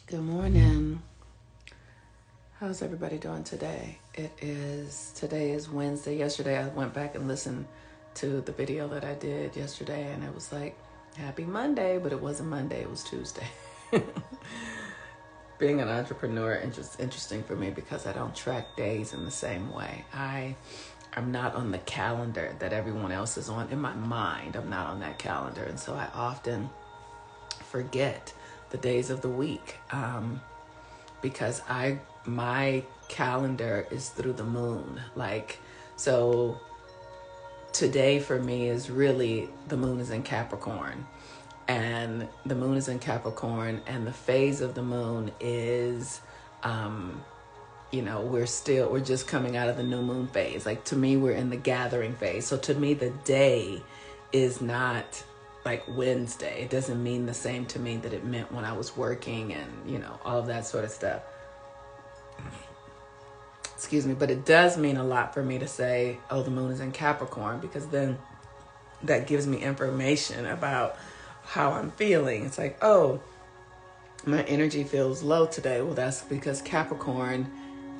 Good morning. How's everybody doing today? Today is Wednesday. Yesterday I went back and listened to the video that I did yesterday, and it was like, happy Monday, but it wasn't Monday, it was Tuesday. Being an entrepreneur is interesting for me because I don't track days in the same way. I'm not on the calendar that everyone else is on. In my mind, I'm not on that calendar, and so I often forget the days of the week because my calendar is through the moon. So today for me is really, the moon is in Capricorn, and the moon is in Capricorn, and the phase of the moon is we're just coming out of the new moon phase. Like, to me, we're in the gathering phase. So to me, the day is not like Wednesday. It doesn't mean the same to me that it meant when I was working and, all of that sort of stuff. Excuse me. But it does mean a lot for me to say, oh, the moon is in Capricorn, because then that gives me information about how I'm feeling. It's like, oh, my energy feels low today. Well, that's because Capricorn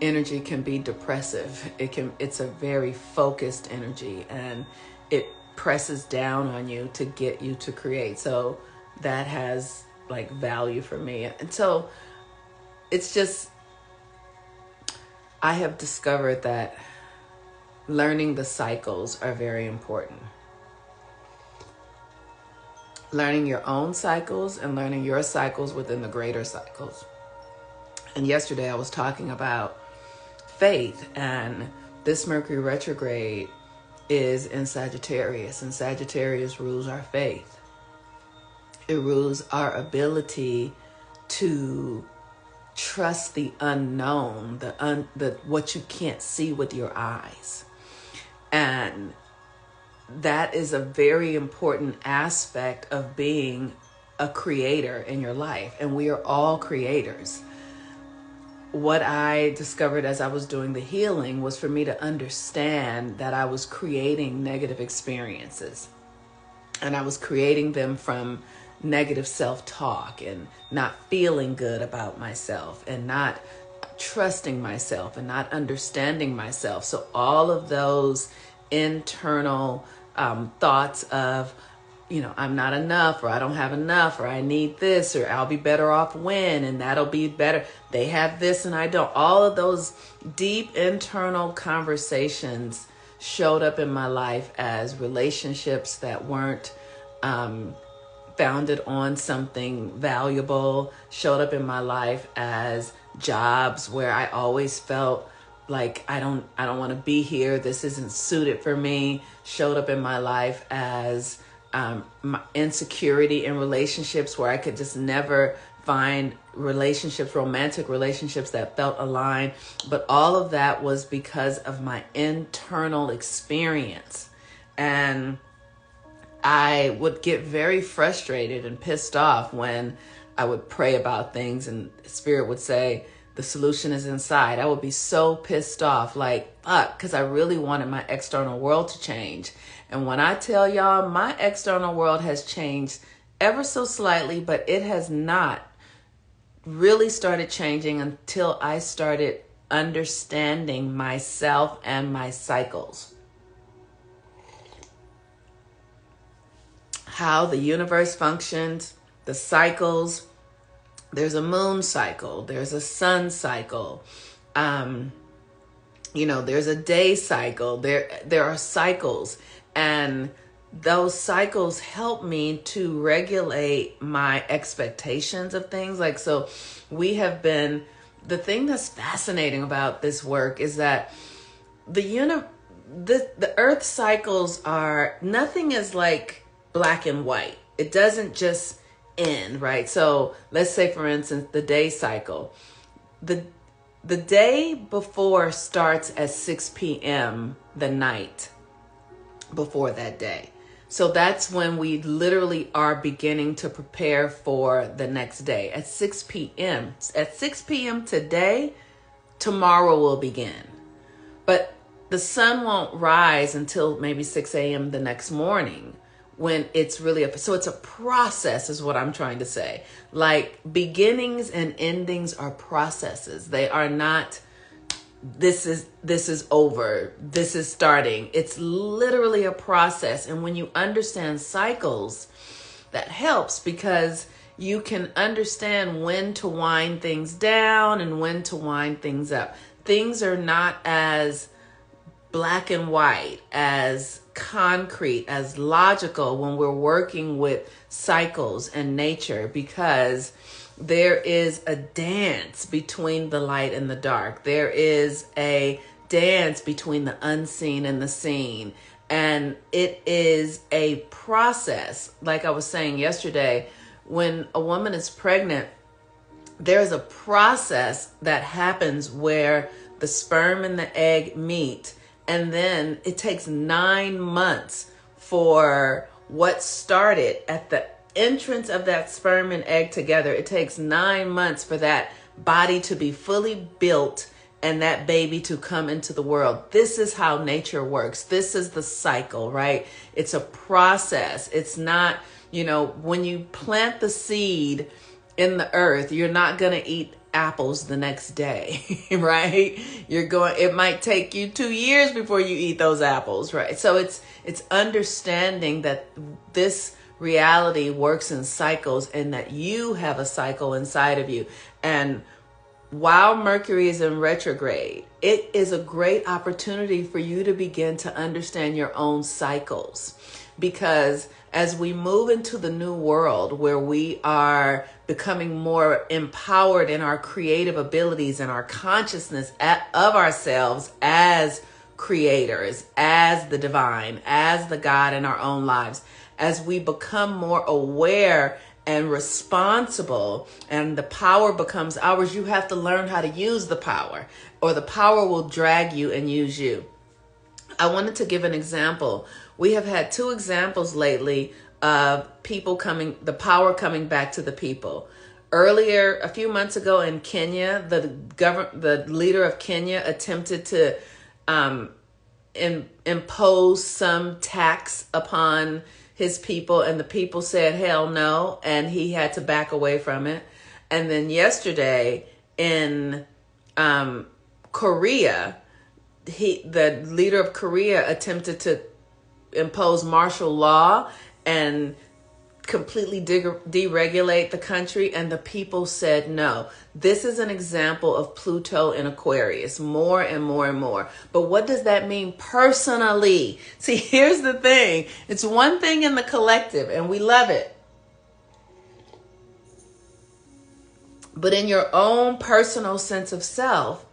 energy can be depressive. It's a very focused energy, and it presses down on you to get you to create. So that has like value for me. And so it's just, I have discovered that learning the cycles are very important. Learning your own cycles and learning your cycles within the greater cycles. And yesterday I was talking about faith, and this Mercury retrograde is in Sagittarius, and Sagittarius rules our faith. It rules our ability to trust the unknown, the what you can't see with your eyes. And that is a very important aspect of being a creator in your life. And we are all creators. What I discovered as I was doing the healing was for me to understand that I was creating negative experiences, and I was creating them from negative self-talk and not feeling good about myself and not trusting myself and not understanding myself. So all of those internal thoughts of, I'm not enough, or I don't have enough, or I need this, or I'll be better off when, and that'll be better. They have this and I don't. All of those deep internal conversations showed up in my life as relationships that weren't founded on something valuable, showed up in my life as jobs where I always felt like I don't want to be here. This isn't suited for me. Showed up in my life as my insecurity in relationships where I could just never find romantic relationships that felt aligned. But all of that was because of my internal experience. And I would get very frustrated and pissed off when I would pray about things and Spirit would say, the solution is inside. I would be so pissed off, like, fuck, because I really wanted my external world to change. And when I tell y'all, my external world has changed ever so slightly, but it has not really started changing until I started understanding myself and my cycles. How the universe functions, the cycles. There's a moon cycle. There's a sun cycle. There's a day cycle. There are cycles. And those cycles help me to regulate my expectations of things. Like, so the thing that's fascinating about this work is that the earth cycles nothing is like black and white. It doesn't just end, right? So let's say, for instance, the day cycle. The day before starts at 6 p.m. the night before that day. So that's when we literally are beginning to prepare for the next day at 6 p.m. At 6 p.m. today, tomorrow will begin. But the sun won't rise until maybe 6 a.m. the next morning. when it's really so it's a process is what I'm trying to say. Like beginnings and endings are processes. They are not, this is over, this is starting. It's literally a process. And when you understand cycles, that helps because you can understand when to wind things down and when to wind things up. Things are not as black and white, as concrete, as logical when we're working with cycles and nature, because there is a dance between the light and the dark. There is a dance between the unseen and the seen. And it is a process. Like I was saying yesterday, when a woman is pregnant, there's a process that happens where the sperm and the egg meet. And then it takes 9 months for what started at the entrance of that sperm and egg together. It takes 9 months for that body to be fully built and that baby to come into the world. This is how nature works. This is the cycle, right? It's a process. It's not, when you plant the seed in the earth, you're not going to eat apples the next day, right? It might take you 2 years before you eat those apples, right? So it's understanding that this reality works in cycles and that you have a cycle inside of you. And while Mercury is in retrograde, it is a great opportunity for you to begin to understand your own cycles. Because as we move into the new world where we are becoming more empowered in our creative abilities and our consciousness of ourselves as creators, as the divine, as the God in our own lives, as we become more aware and responsible and the power becomes ours, you have to learn how to use the power, or the power will drag you and use you. I wanted to give an example. We have had 2 examples lately of the power coming back to the people. Earlier, a few months ago in Kenya, the leader of Kenya attempted to impose some tax upon his people, and the people said, hell no, and he had to back away from it. And then yesterday in Korea, the leader of Korea attempted to impose martial law and completely deregulate the country, and the people said no. This is an example of Pluto in Aquarius, more and more and more. But what does that mean personally? See, here's the thing. It's one thing in the collective, and we love it. But in your own personal sense of self,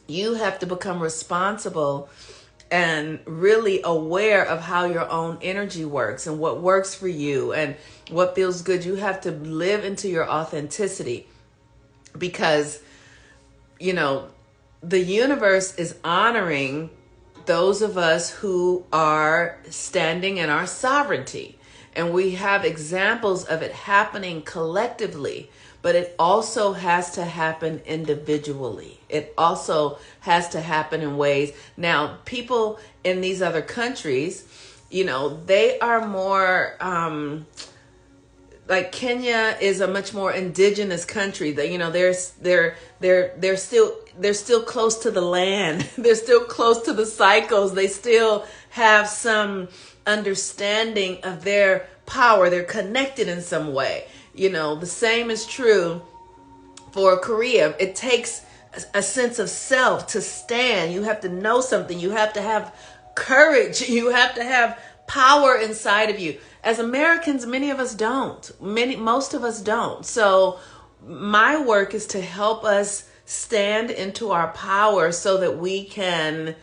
you have to become responsible and really aware of how your own energy works and what works for you and what feels good. You have to live into your authenticity because, the universe is honoring those of us who are standing in our sovereignty. And we have examples of it happening collectively, but it also has to happen individually. It also has to happen in ways. Now, people in these other countries, they are more, like Kenya is a much more indigenous country. They're still close to the land. They're still close to the cycles. They still have some understanding of their power. They're connected in some way. The same is true for Korea. It takes a sense of self to stand. You have to know something. You have to have courage. You have to have power inside of you. As Americans, many of us don't. Most of us don't. So my work is to help us stand into our power so that we can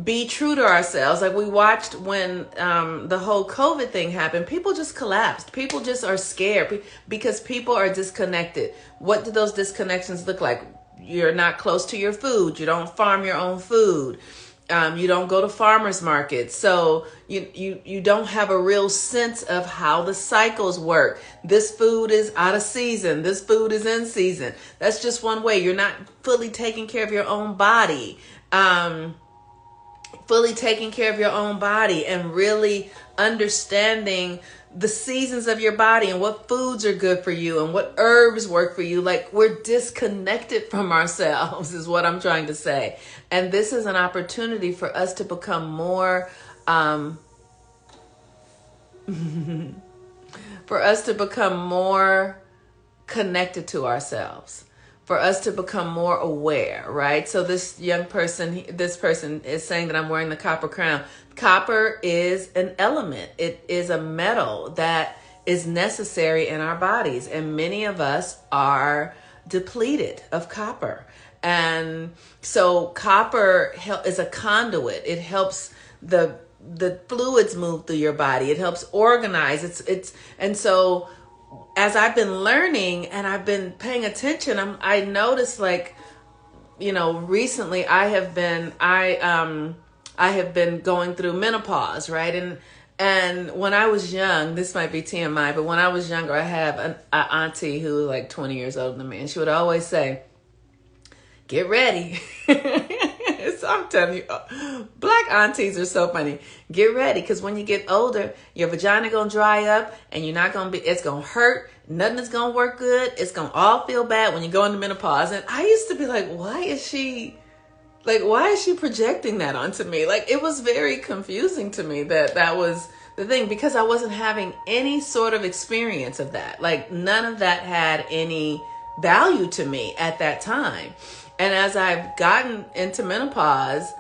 be true to ourselves. Like we watched when the whole COVID thing happened, people just collapsed. People just are scared because people are disconnected. What do those disconnections look like? You're not close to your food. You don't farm your own food. You don't go to farmers markets. So you don't have a real sense of how the cycles work. This food is out of season. This food is in season. That's just one way. You're not fully taking care of your own body. fully taking care of your own body and really understanding the seasons of your body and what foods are good for you and what herbs work for you. Like, we're disconnected from ourselves is what I'm trying to say. And this is an opportunity for us to become more, for us to become more connected to ourselves, for us to become more aware, right? So this person is saying that I'm wearing the copper crown. Copper is an element. It is a metal that is necessary in our bodies. And many of us are depleted of copper. And so copper is a conduit. It helps the fluids move through your body. It helps organize. And so as I've been learning and I've been paying attention, I noticed, like, recently I have been going through menopause, right? And when I was young, this might be TMI, but when I was younger, I have an auntie who was like 20 years older than me, and she would always say, "Get ready." So I'm telling you, black aunties are so funny. Get ready, because when you get older, your vagina gonna dry up, and you're not gonna it's gonna hurt. Nothing is gonna work good. It's gonna all feel bad when you go into menopause. And I used to be like, why is she projecting that onto me? Like, it was very confusing to me that was the thing, because I wasn't having any sort of experience of that. Like, none of that had any value to me at that time. And as I've gotten into menopause,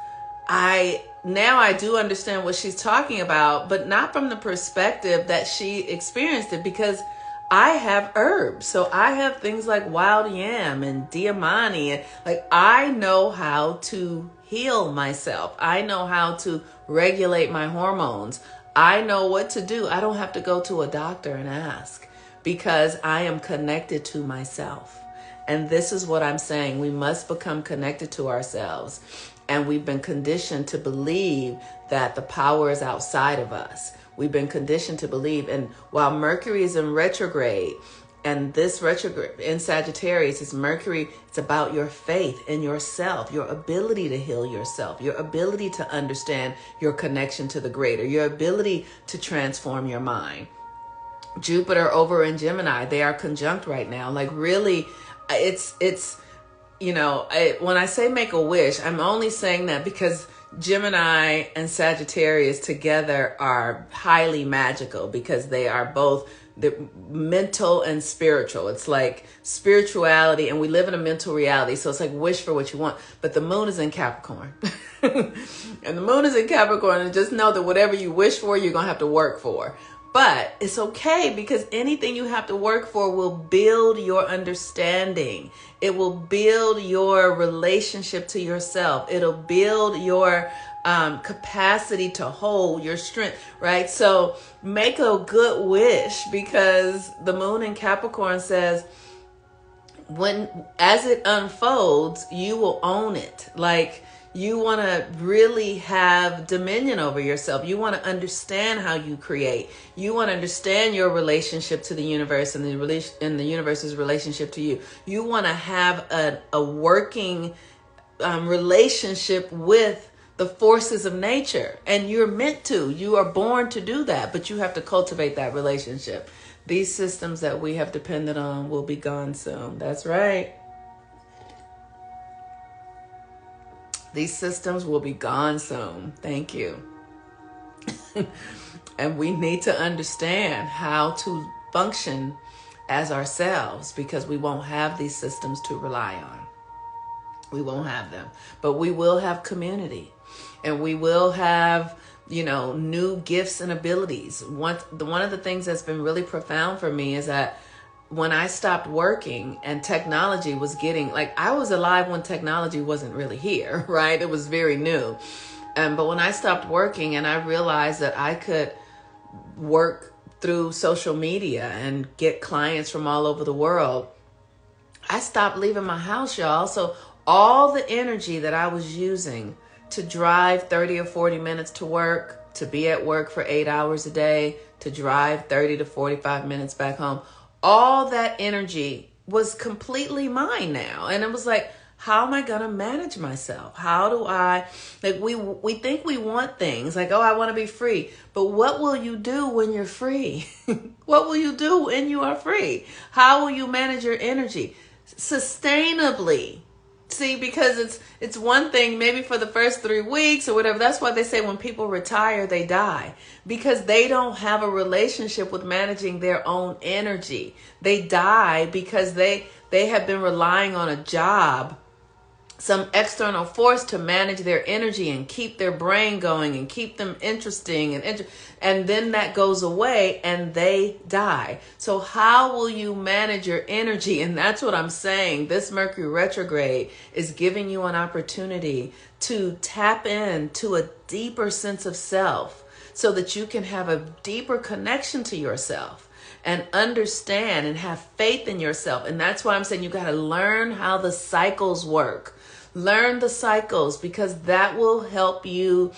I do understand what she's talking about, but not from the perspective that she experienced it, because I have herbs. So I have things like wild yam and diamante, and like, I know how to heal myself. I know how to regulate my hormones. I know what to do. I don't have to go to a doctor and ask, because I am connected to myself. And this is what I'm saying. We must become connected to ourselves. And we've been conditioned to believe that the power is outside of us. We've been conditioned to believe. And while Mercury is in retrograde, and this retrograde in Sagittarius is Mercury, it's about your faith in yourself, your ability to heal yourself, your ability to understand your connection to the greater, your ability to transform your mind. Jupiter over in Gemini, they are conjunct right now. Like, really, it's when I say make a wish, I'm only saying that because Gemini and Sagittarius together are highly magical, because they are both the mental and spiritual. It's like spirituality, and we live in a mental reality. So it's like wish for what you want. But the moon is in Capricorn. And the moon is in Capricorn, and just know that whatever you wish for, you're going to have to work for. But it's okay, because anything you have to work for will build your understanding. It will build your relationship to yourself. It'll build your capacity to hold your strength, right? So make a good wish, because the moon in Capricorn says, as it unfolds, you will own it. Like, you want to really have dominion over yourself. You want to understand how you create. You want to understand your relationship to the universe and the universe's relationship to you. You want to have a working relationship with the forces of nature. And you're meant to. You are born to do that, but you have to cultivate that relationship. These systems that we have depended on will be gone soon. That's right. These systems will be gone soon. Thank you. And we need to understand how to function as ourselves, because we won't have these systems to rely on. We won't have them. But we will have community. And we will have, new gifts and abilities. One of the things that's been really profound for me is that when I stopped working and technology was getting, like, I was alive when technology wasn't really here, right? It was very new. But when I stopped working and I realized that I could work through social media and get clients from all over the world, I stopped leaving my house, y'all. So all the energy that I was using to drive 30 or 40 minutes to work, to be at work for 8 hours a day, to drive 30 to 45 minutes back home, all that energy was completely mine now. And it was like, how am I going to manage myself? How do I, like, we think we want things like, oh, I want to be free. But what will you do when you're free? What will you do when you are free? How will you manage your energy? Sustainably. See, because it's one thing maybe for the first 3 weeks or whatever. That's why they say when people retire, they die. Because they don't have a relationship with managing their own energy. They die because they have been relying on a job, some external force to manage their energy and keep their brain going and keep them interesting and then that goes away and they die. So how will you manage your energy? And that's what I'm saying. This Mercury retrograde is giving you an opportunity to tap into a deeper sense of self so that you can have a deeper connection to yourself and understand and have faith in yourself. And that's why I'm saying you got to learn how the cycles work. Learn the cycles, because that will help you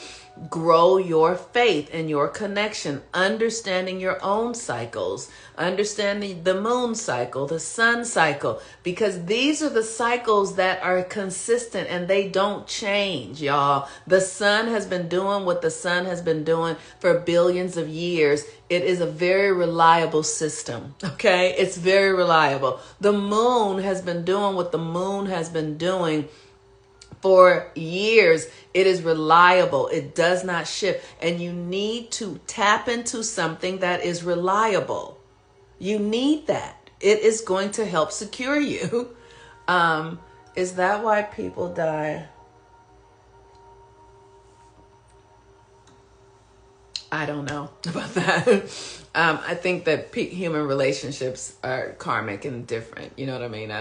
grow your faith and your connection, understanding your own cycles, understanding the moon cycle, the sun cycle, because these are the cycles that are consistent and they don't change, y'all. The sun has been doing what the sun has been doing for billions of years. It is a very reliable system, okay? It's very reliable. The moon has been doing what the moon has been doing for years. It is reliable. It does not shift. And you need to tap into something that is reliable. You need that. It is going to help secure you. Is that why people die? I don't know about that. I think that human relationships are karmic and different. You know what I mean?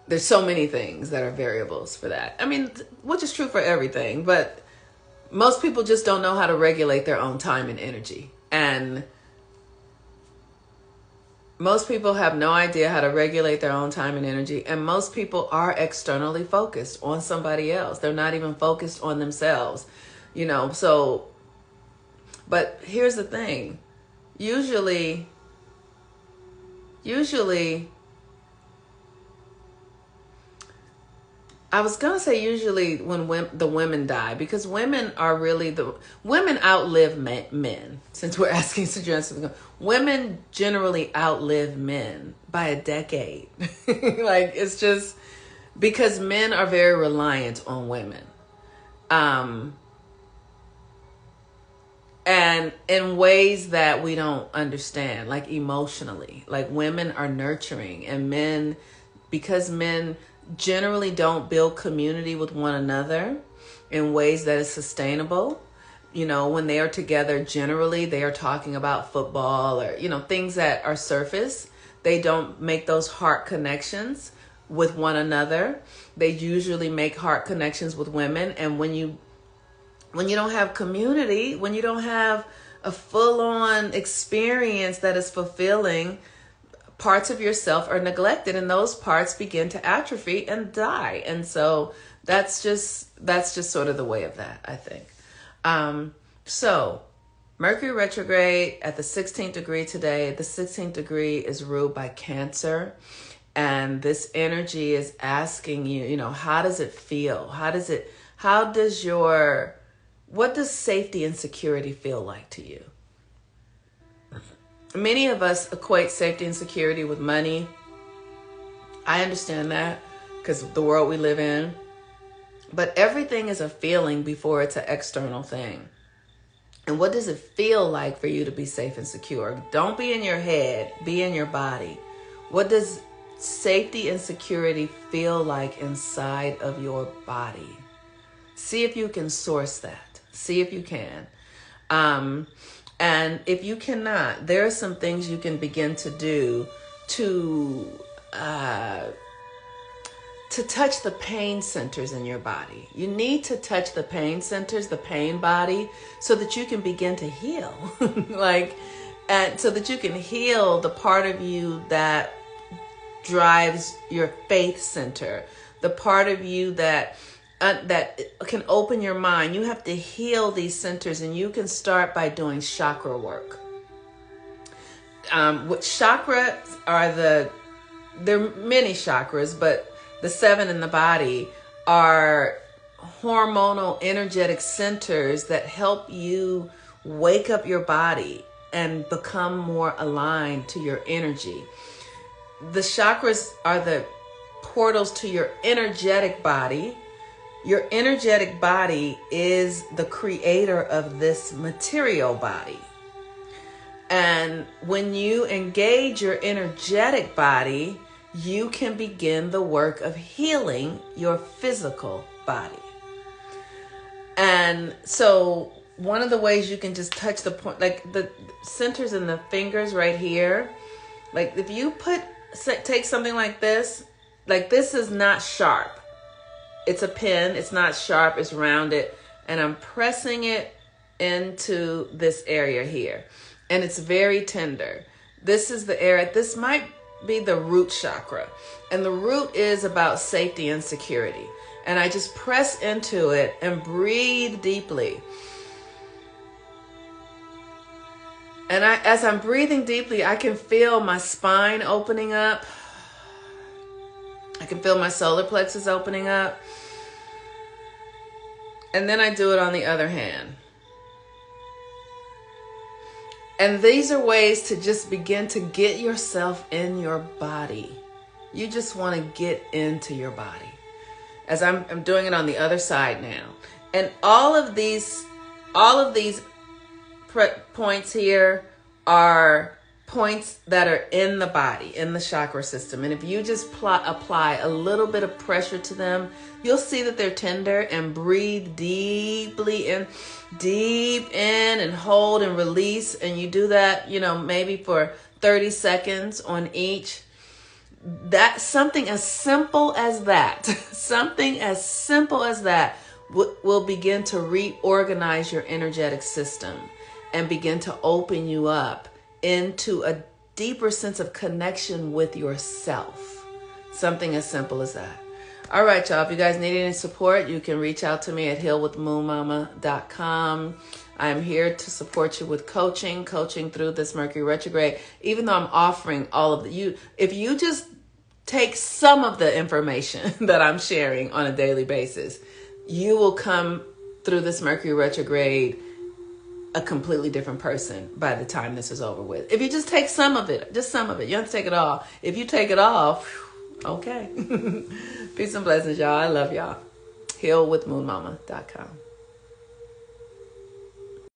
There's so many things that are variables for that. I mean, which is true for everything, but most people just don't know how to regulate their own time and energy. And most people have no idea how to regulate their own time and energy. And most people are externally focused on somebody else. They're not even focused on themselves, you know. So, but here's the thing. Usually, I was going to say usually when the women die, because women are really women outlive men. Since we're asking suggestions, women generally outlive men by a decade. Like, it's just because men are very reliant on women. And in ways that we don't understand, like emotionally, like women are nurturing, and men, because men generally don't build community with one another in ways that is sustainable. You know, when they are together, generally they are talking about football or, you know, things that are surface. They don't make those heart connections with one another. They usually make heart connections with women. And when you don't have community, when you don't have a full-on experience that is fulfilling, parts of yourself are neglected and those parts begin to atrophy and die. And so that's just sort of the way of that, I think. So Mercury retrograde at the 16th degree today. The 16th degree is ruled by Cancer. And this energy is asking you, you know, how does it feel? What does safety and security feel like to you? Many of us equate safety and security with money. I understand that because of the world we live in. But everything is a feeling before it's an external thing. And what does it feel like for you to be safe and secure? Don't be in your head, be in your body. What does safety and security feel like inside of your body? See if you can source that. See if you can. And if you cannot, there are some things you can begin to do to touch the pain centers in your body. You need to touch the pain centers, the pain body, so that you can begin to heal. And so that you can heal the part of you that drives your faith center, the part of you that can open your mind. You have to heal these centers, and you can start by doing chakra work. What chakras are there are many chakras, but the 7 in the body are hormonal energetic centers that help you wake up your body and become more aligned to your energy. The chakras are the portals to your energetic body. Your energetic body is the creator of this material body. And when you engage your energetic body, you can begin the work of healing your physical body. And so one of the ways you can just touch the point, like the centers in the fingers right here, like if you take something like this is not sharp. It's a pen, it's not sharp, it's rounded, and I'm pressing it into this area here. And it's very tender. This is the area, this might be the root chakra. And the root is about safety and security. And I just press into it and breathe deeply. And as I'm breathing deeply, I can feel my spine opening up. I can feel my solar plexus opening up. And then I do it on the other hand. And these are ways to just begin to get yourself in your body. You just want to get into your body. As I'm doing it on the other side now. And all of these points here are points that are in the body, in the chakra system. And if you just apply a little bit of pressure to them, you'll see that they're tender, and breathe deeply in, deep in, and hold and release. And you do that, maybe for 30 seconds on each. That something as simple as that, will begin to reorganize your energetic system and begin to open you up into a deeper sense of connection with yourself. Something as simple as that. All right, y'all. If you guys need any support, you can reach out to me at healwithmoonmama.com. I'm here to support you with coaching through this Mercury retrograde. Even though I'm offering all of you, if you just take some of the information that I'm sharing on a daily basis, you will come through this Mercury retrograde a completely different person by the time this is over with. If you just take some of it, just some of it. You don't have to take it all. If you take it all, okay. Peace and blessings, y'all. I love y'all. Healwithmoonmama.com.